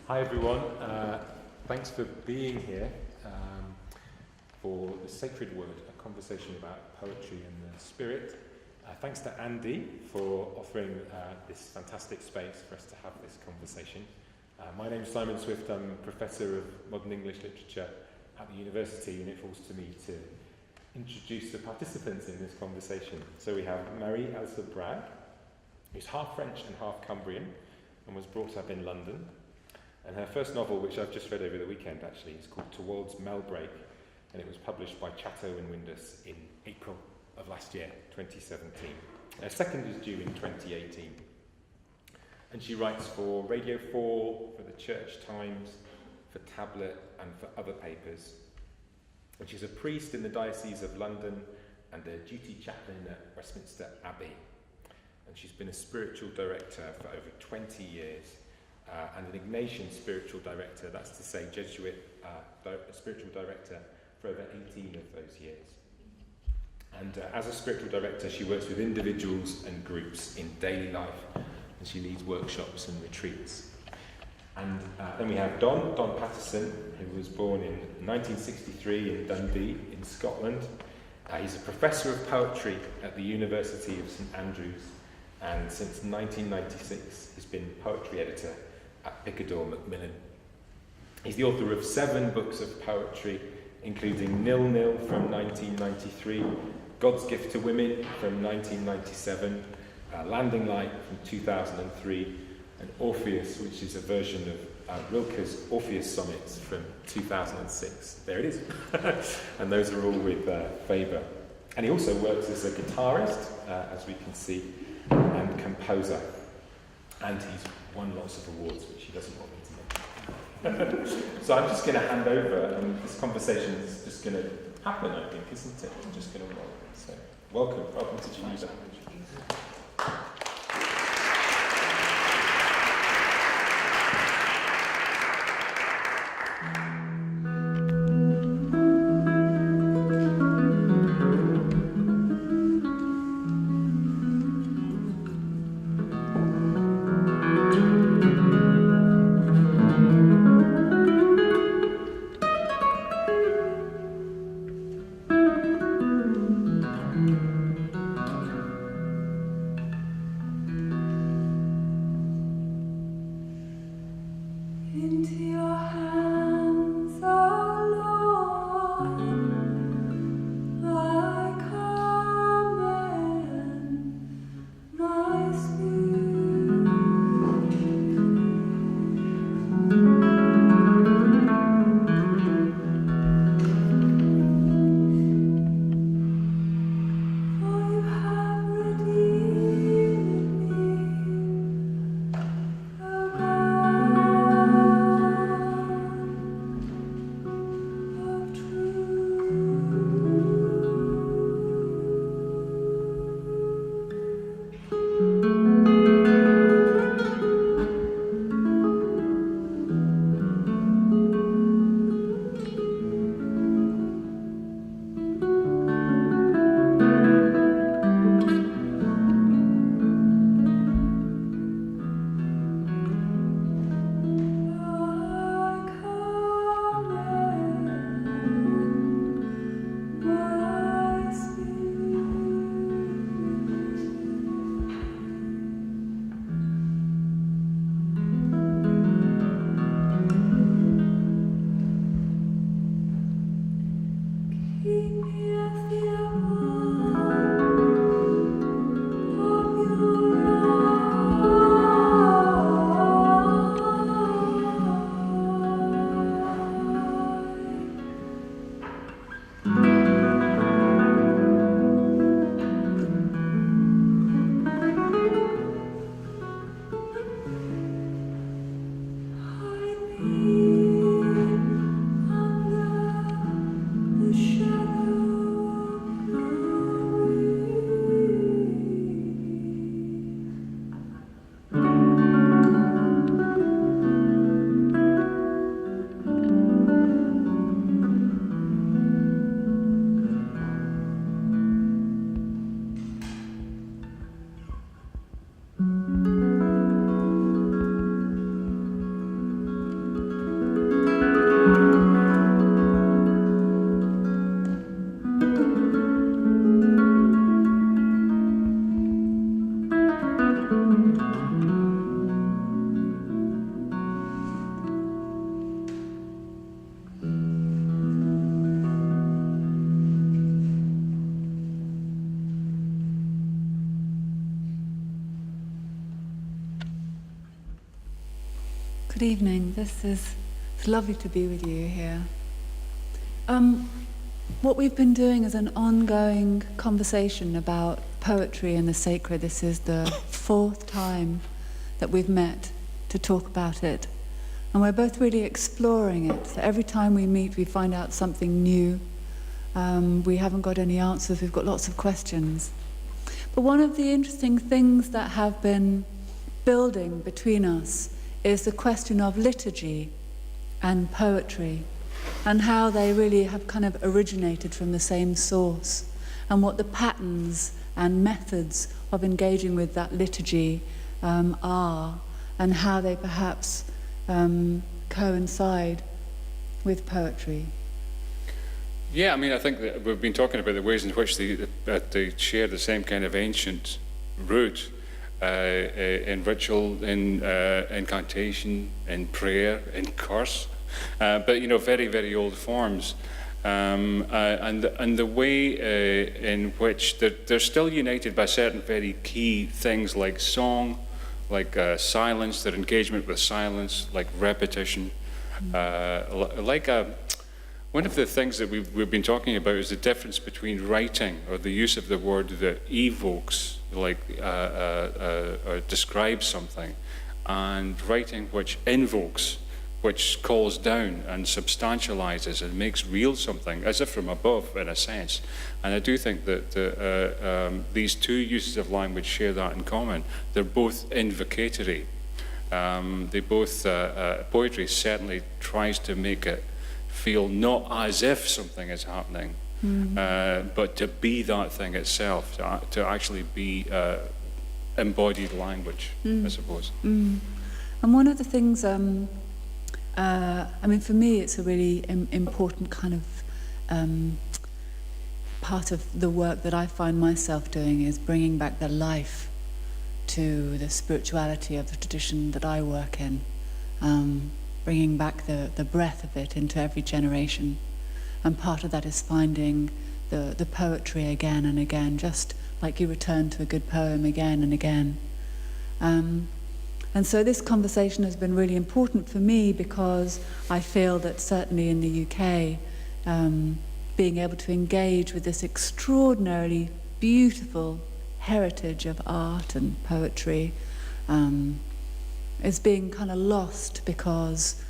Hi everyone, thanks for being here for the Sacred Word, a conversation about poetry and the spirit. Thanks to Andy for offering this fantastic space for us to have this conversation. My name's Simon Swift, I'm Professor of Modern English Literature at the university, and it falls to me to introduce the participants in this conversation. So we have Marie-Elsa Bragg, who's half French and half Cumbrian, and was brought up in London. And her first novel, which I've just read over the weekend actually, is called Towards Melbreak, and it was published by Chatto and Windus in April of last year, 2017. Her second is due in 2018. And she writes for Radio 4, for the Church Times, for Tablet, and for other papers. And she's a priest in the Diocese of London and a duty chaplain at Westminster Abbey. And she's been a spiritual director for over 20 years. And an Ignatian spiritual director, that's to say Jesuit spiritual director for over 18 of those years. And as a spiritual director, she works with individuals and groups in daily life, and she leads workshops and retreats. And then we have Don Patterson, who was born in 1963 in Dundee in Scotland. He's a professor of poetry at the University of St Andrews, and since 1996 he's been poetry editor at Picador Macmillan. He's the author of 7 books of poetry, including Nil Nil from 1993, God's Gift to Women from 1997, Landing Light from 2003, and Orpheus, which is a version of Rilke's Orpheus Sonnets from 2006. There it is. And those are all with Faber. And he also works as a guitarist, as we can see, and composer. And he's won lots of awards, which he doesn't want me to mention. So I'm just going to hand over, and this conversation is just going to happen, I think, isn't it? I'm just going to roll. So, welcome to Geneva. Shadow Good evening. It's lovely to be with you here. What we've been doing is an ongoing conversation about poetry and the sacred. This is the 4th time that we've met to talk about it. And we're both really exploring it. So every time we meet, we find out something new. We haven't got any answers. We've got lots of questions. But one of the interesting things that have been building between us is the question of liturgy and poetry, and how they really have kind of originated from the same source, and what the patterns and methods of engaging with that liturgy are, and how they perhaps coincide with poetry. Yeah, I mean, I think that we've been talking about the ways in which they share the same kind of ancient root in ritual, in incantation, in prayer, in curse, but very, very old forms, and the way in which they're still united by certain very key things like song, like silence, their engagement with silence, like repetition, one of the things that we've been talking about is the difference between writing, or the use of the word that evokes, or describes something, and writing which invokes, which calls down and substantializes and makes real something, as if from above, in a sense. And I do think that these two uses of language share that in common. They're both invocatory. Poetry certainly tries to make it feel not as if something is happening, but to be that thing itself, to actually be embodied language, I suppose. And one of the things, for me, it's a really important kind of part of the work that I find myself doing, is bringing back the life to the spirituality of the tradition that I work in. Bringing back the breath of it into every generation. And part of that is finding the poetry again and again, just like you return to a good poem again and again. And so this conversation has been really important for me, because I feel that certainly in the UK, being able to engage with this extraordinarily beautiful heritage of art and poetry is being kind of lost, because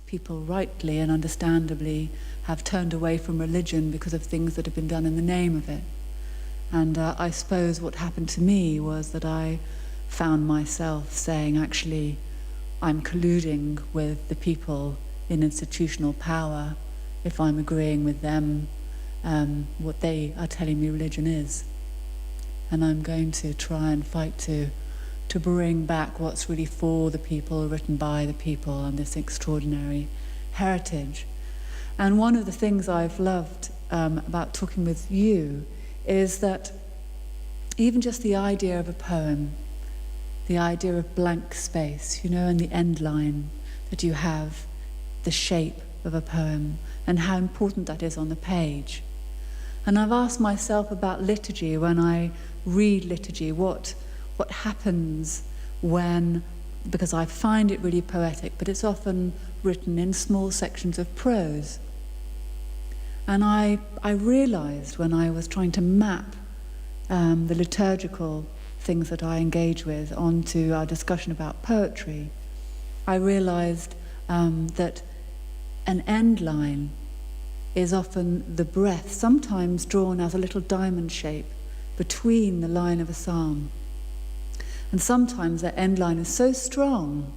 people rightly and understandably have turned away from religion because of things that have been done in the name of it. And I suppose what happened to me was that I found myself saying, actually, I'm colluding with the people in institutional power if I'm agreeing with them what they are telling me religion is. And I'm going to try and fight to bring back what's really for the people, written by the people, and this extraordinary heritage. And one of the things I've loved about talking with you is that even just the idea of a poem, the idea of blank space, and the end line that you have, the shape of a poem, and how important that is on the page. And I've asked myself about liturgy when I read liturgy, what happens when, because I find it really poetic, but it's often written in small sections of prose. And I realized when I was trying to map the liturgical things that I engage with onto our discussion about poetry, I realized that an end line is often the breath, sometimes drawn as a little diamond shape between the line of a psalm. And sometimes that end line is so strong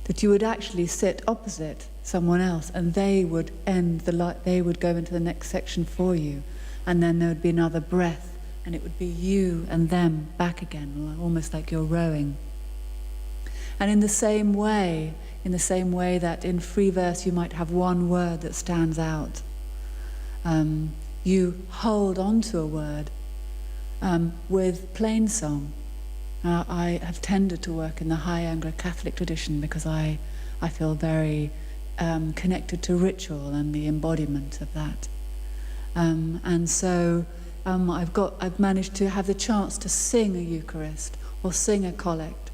that you would actually sit opposite someone else, and they would they would go into the next section for you, and then there would be another breath, and it would be you and them back again, almost like you're rowing. And in the same way that in free verse you might have one word that stands out, you hold on to a word with plain song. I have tended to work in the high Anglo-Catholic tradition because I feel very connected to ritual and the embodiment of that. And so I've managed to have the chance to sing a Eucharist, or sing a collect,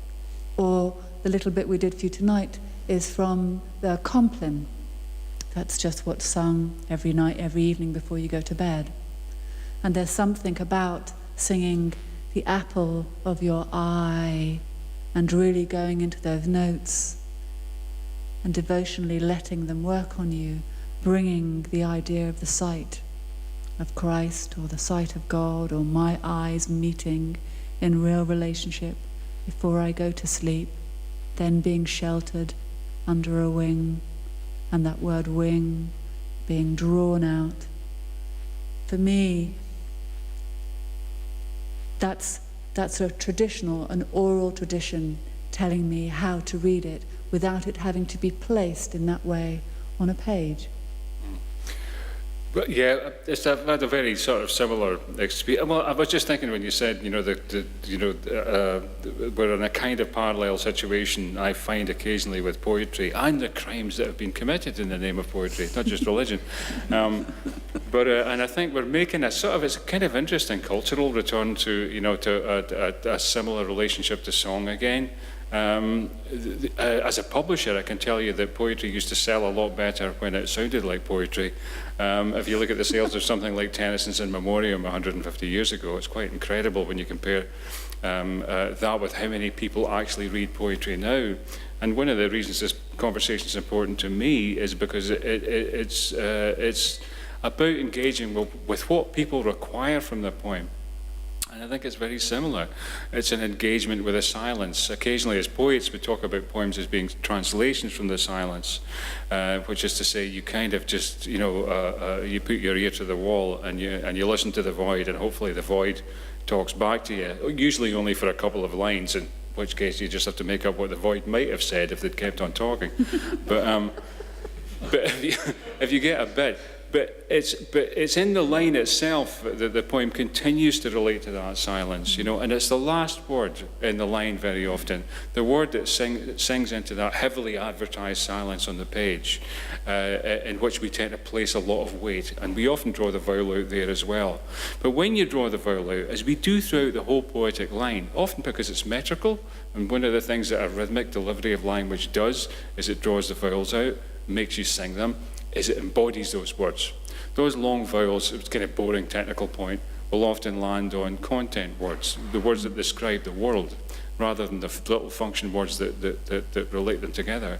or the little bit we did for you tonight is from the Compline. That's just what's sung every night, every evening before you go to bed. And there's something about singing the apple of your eye and really going into those notes and devotionally letting them work on you, bringing the idea of the sight of Christ or the sight of God or my eyes meeting in real relationship before I go to sleep, then being sheltered under a wing, and that word wing being drawn out. For me, that's a traditional, an oral tradition telling me how to read it without it having to be placed in that way on a page. But yeah, I've had a very sort of similar experience. Well, I was just thinking when you said, we're in a kind of parallel situation I find occasionally with poetry and the crimes that have been committed in the name of poetry, not just religion. And I think we're making it's a kind of interesting cultural return to a similar relationship to song again. As a publisher, I can tell you that poetry used to sell a lot better when it sounded like poetry. If you look at the sales of something like Tennyson's In Memoriam 150 years ago, it's quite incredible when you compare that with how many people actually read poetry now. And one of the reasons this conversation is important to me is because it's about engaging with what people require from the poem. And I think it's very similar. It's an engagement with a silence. Occasionally, as poets, we talk about poems as being translations from the silence, which is to say, you kind of just, you put your ear to the wall and you listen to the void, and hopefully the void talks back to you, usually only for a couple of lines, in which case you just have to make up what the void might have said if they'd kept on talking. But if you get a bit, But it's in the line itself that the poem continues to relate to that silence, and it's the last word in the line very often, the word that sings into that heavily advertised silence on the page, in which we tend to place a lot of weight, and we often draw the vowel out there as well. But when you draw the vowel out, as we do throughout the whole poetic line, often because it's metrical, and one of the things that a rhythmic delivery of language does is it draws the vowels out, makes you sing them, is it embodies those words. Those long vowels, it's kind of boring technical point, will often land on content words, the words that describe the world, rather than the little function words that relate them together.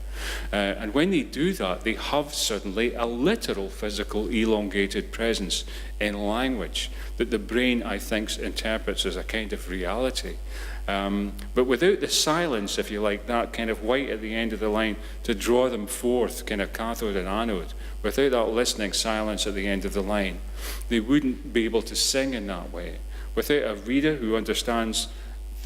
And when they do that, they have suddenly a literal, physical, elongated presence in language that the brain, I think, interprets as a kind of reality. But without the silence, if you like, that kind of white at the end of the line to draw them forth, kind of cathode and anode, without that listening silence at the end of the line, they wouldn't be able to sing in that way. Without a reader who understands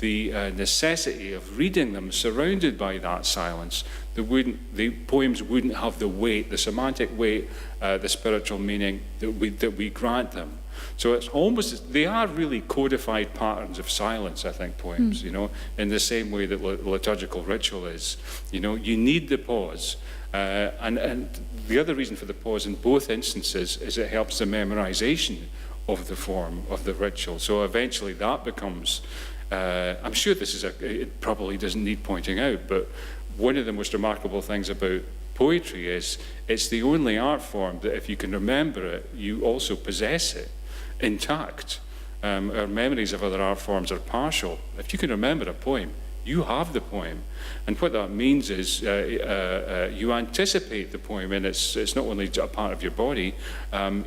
the necessity of reading them surrounded by that silence, the poems wouldn't have the weight, the semantic weight, the spiritual meaning that we grant them. So it's almost, they are really codified patterns of silence, I think, poems, in the same way that liturgical ritual is. You need the pause. And the other reason for the pause in both instances is it helps the memorization of the form of the ritual. So eventually that becomes, I'm sure it probably doesn't need pointing out, but one of the most remarkable things about poetry is it's the only art form that if you can remember it, you also possess it intact. Our memories of other art forms are partial. If you can remember a poem, you have the poem. And what that means is you anticipate the poem, and it's not only a part of your body,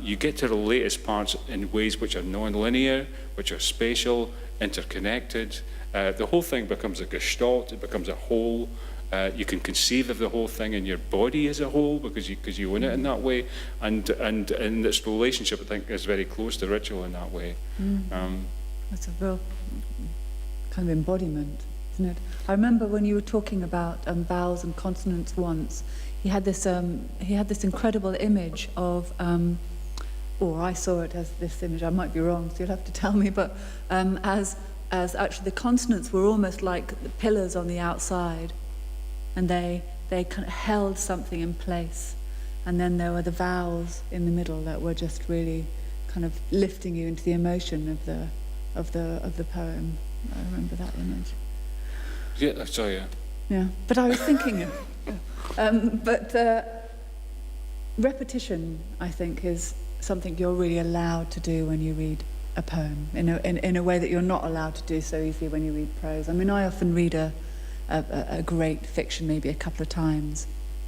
you get to relate its parts in ways which are non-linear, which are spatial, interconnected. The whole thing becomes a gestalt, it becomes a whole. You can conceive of the whole thing in your body as a whole because you own it in that way, and its relationship, I think, is very close to ritual in that way. That's a real kind of embodiment, isn't it? I remember when you were talking about vowels and consonants once, he had this incredible image of, or I saw it as this image. I might be wrong, so you'll have to tell me. But as actually the consonants were almost like the pillars on the outside. And they kind of held something in place, and then there were the vowels in the middle that were just really kind of lifting you into the emotion of the poem. I remember that image. Yeah, sorry. Yeah, but I was thinking repetition, I think, is something you're really allowed to do when you read a poem, in a way that you're not allowed to do so easily when you read prose. I mean, I often read a great fiction maybe a couple of times,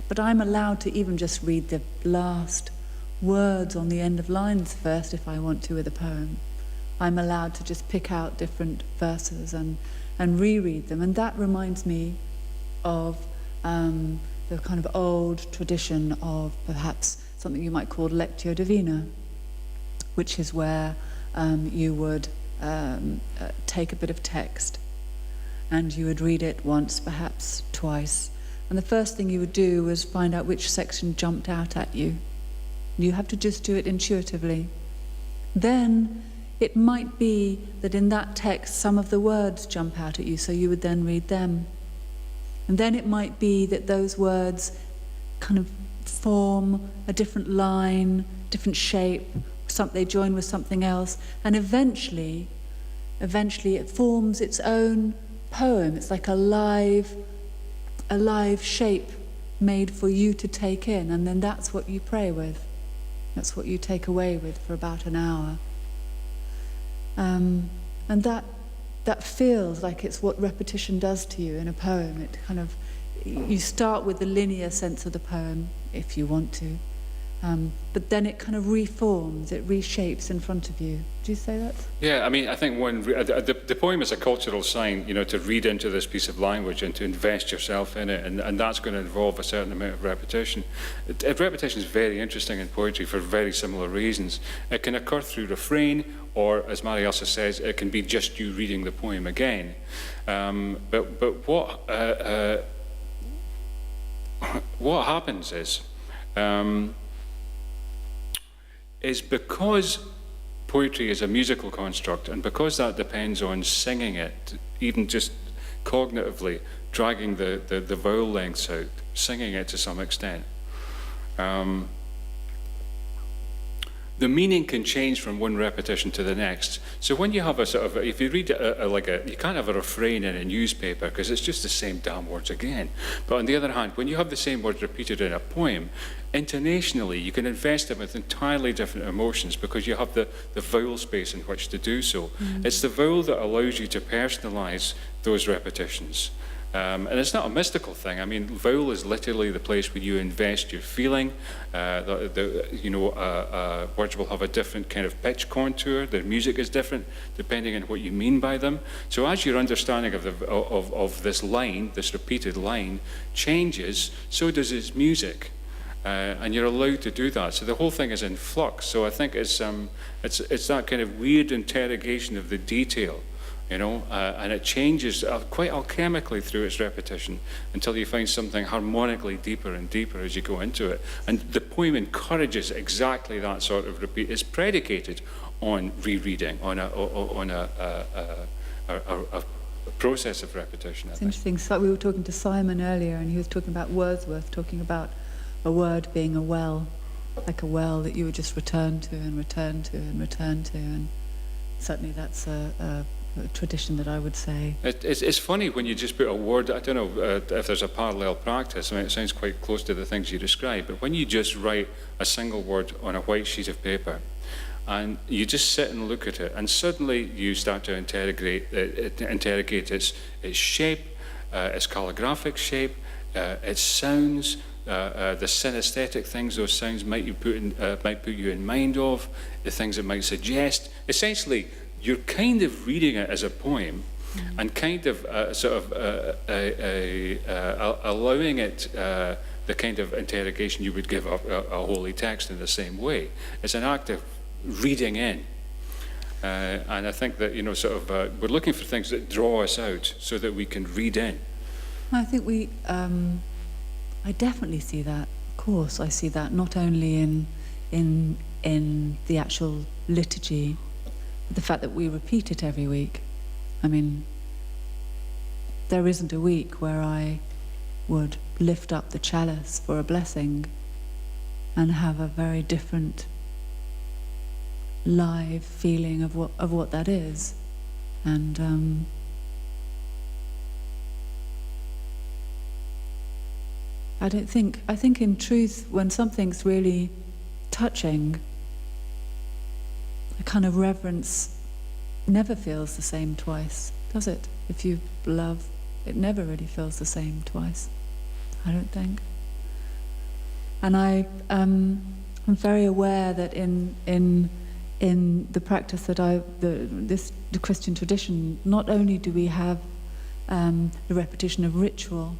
but I'm allowed to even just read the last words on the end of lines first if I want to with a poem. I'm allowed to just pick out different verses and reread them, and that reminds me of the kind of old tradition of perhaps something you might call Lectio Divina, which is where you would take a bit of text and you would read it once, perhaps twice. And the first thing you would do was find out which section jumped out at you. You have to just do it intuitively. Then it might be that in that text some of the words jump out at you, so you would then read them. And then it might be that those words kind of form a different line, different shape, they join with something else, and eventually it forms its own poem. It's like a live shape made for you to take in, and then that's what you pray with. That's what you take away with for about an hour. And that feels like it's what repetition does to you in a poem. It kind of, you start with the linear sense of the poem, if you want to, but then it kind of reforms, it reshapes in front of you. Do you say that? Yeah, I mean, I think the poem is a cultural sign, to read into this piece of language and to invest yourself in it, and that's going to involve a certain amount of repetition. Repetition is very interesting in poetry for very similar reasons. It can occur through refrain, or, as Marielsa says, it can be just you reading the poem again. But what happens is because poetry is a musical construct, and because that depends on singing it, even just cognitively dragging the vowel lengths out, singing it to some extent, the meaning can change from one repetition to the next. So when you have a sort of, if you read you can't have a refrain in a newspaper because it's just the same damn words again. But on the other hand, when you have the same words repeated in a poem, intonationally you can invest them with entirely different emotions because you have the vowel space in which to do so. It's the vowel that allows you to personalize those repetitions. And it's not a mystical thing. I mean, vowel is literally the place where you invest your feeling. Words will have a different kind of pitch contour. The music is different depending on what you mean by them. So as your understanding of this line, this repeated line, changes, so does its music. And you're allowed to do that. So the whole thing is in flux. So I think it's that kind of weird interrogation of the detail. And it changes quite alchemically through its repetition until you find something harmonically deeper and deeper as you go into it. And the poem encourages exactly that sort of repeat. It's predicated on rereading, on a process of repetition. It's interesting. So we were talking to Simon earlier, and he was talking about Wordsworth, talking about a word being a well, like a well that you would just return to and return to and return to, and certainly that's a tradition that I would say. It's funny when you just put a word, I don't know if there's a parallel practice, I mean it sounds quite close to the things you describe, but when you just write a single word on a white sheet of paper and you just sit and look at it and suddenly you start to interrogate its shape, its calligraphic shape, its sounds, the synesthetic things those sounds might put you in mind of, the things it might suggest. Essentially, you're kind of reading it as a poem and kind of allowing it the kind of interrogation you would give a holy text in the same way. It's an act of reading in. And I think that, we're looking for things that draw us out so that we can read in. I think I definitely see that. Of course, I see that not only in the actual liturgy, the fact that we repeat it every week. I mean, there isn't a week where I would lift up the chalice for a blessing and have a very different live feeling of what that is. And I think in truth, when something's really touching, a kind of reverence never feels the same twice, does it? If you love, it never really feels the same twice, I don't think. And I'm very aware that in the practice that the Christian tradition, not only do we have the repetition of ritual.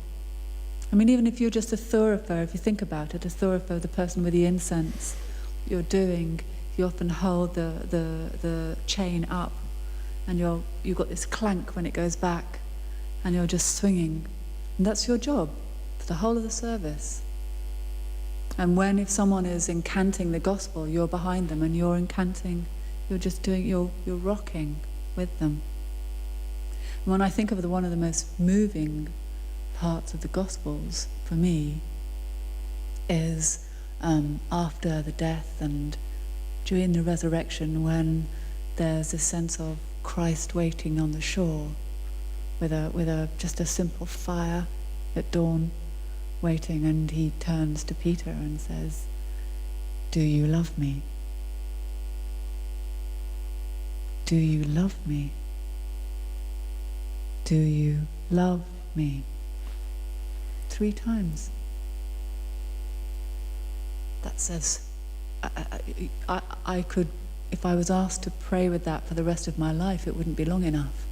I mean, even if you're just a thurifer, if you think about it, a thurifer, the person with the incense, you often hold the chain up, and you've got this clank when it goes back, and you're just swinging. And that's your job for the whole of the service. And if someone is incanting the gospel, you're behind them and you're incanting, you're rocking with them. And when I think of one of the most moving parts of the Gospels, for me, is after the death and during the resurrection, when there's a sense of Christ waiting on the shore with just a simple fire at dawn, waiting, and he turns to Peter and says, "Do you love me? Do you love me? Do you love me?" 3 times. That says, I could, if I was asked to pray with that for the rest of my life, it wouldn't be long enough.